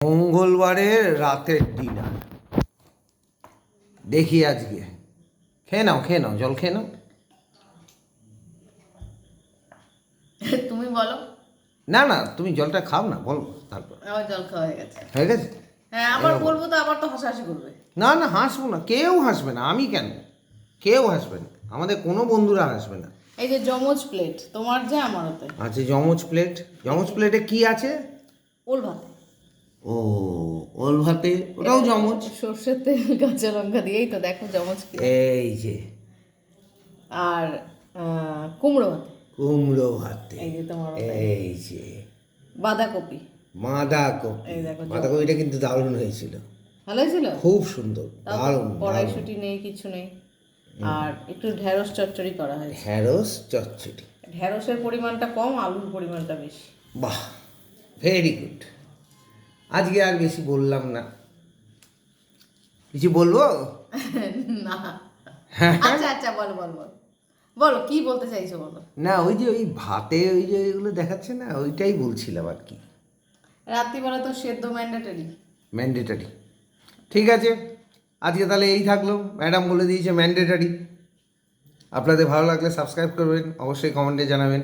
মঙ্গলবারের রাতের ডিনার দেখি আজকে। খেয়ে নাও জল খেয়ে নাও। তুমি বলো। না না, তুমি জলটা খাও না, বলো তারপর। আমার জল খাওয়া হয়ে গেছে। হয়ে গেছে? হ্যাঁ, আবার বলবো তো আবার তো হাসাহাসি করবে। না না, হাসবো না, কেউ হাসবে না। আমি কেন? কেউ হাসবে না, আমাদের কোনো বন্ধুরা হাসবে না। এই যে যমজ প্লেট, তোমার যে আমার ওতে আছে যমজ প্লেট। যমজ প্লেটে কি আছে? ওল ভাত। ও, ওল ভাতে, ওটাও যমজ। সর্ষের তেল কাঁচা লঙ্কা দিয়েই তো দেখো যমজ প্লেট। এই যে আর কুমড়ো ভাত। কুমড়ো ভাতে, এই যে তোমার এই যে বাঁধাকপি। বাঁধাকপি। এই দেখো বাঁধাকপিটা কিন্তু দারুণ হয়েছিল, ভালো হয়েছিল, খুব সুন্দর, দারুণ। কড়াইশুঁটি নেই, কিছু নেই। আর একটু ঢেঁড়স চচ্চড়ি করা হয়েছে। ঢেঁড়স চচ্চড়ি। ঢেঁড়সের পরিমাণটা কম, আলুর পরিমাণটা বেশি। বাহ, ভেরি গুড। আজকে আর বেশি বললাম না, কিছু বলবো না, আচ্ছা আচ্ছা, বলো বলো বলো বলো, কি বলতে চাইছো বলো। না, ওই যে ওই ভাতে ওই যে এগুলো দেখাচ্ছে না, ওইটাই বলছিলাম আর কি। রাত্রিবেলা তো সেদ্ধ ম্যান্ডেটরি। ম্যান্ডেটারি। ঠিক আছে, আজকে তাহলে এই থাকলো। ম্যাডাম বলে দিয়েছে ম্যান্ডেটারি। আপনাদের ভালো লাগলে সাবস্ক্রাইব করবেন, অবশ্যই কমেন্টে জানাবেন।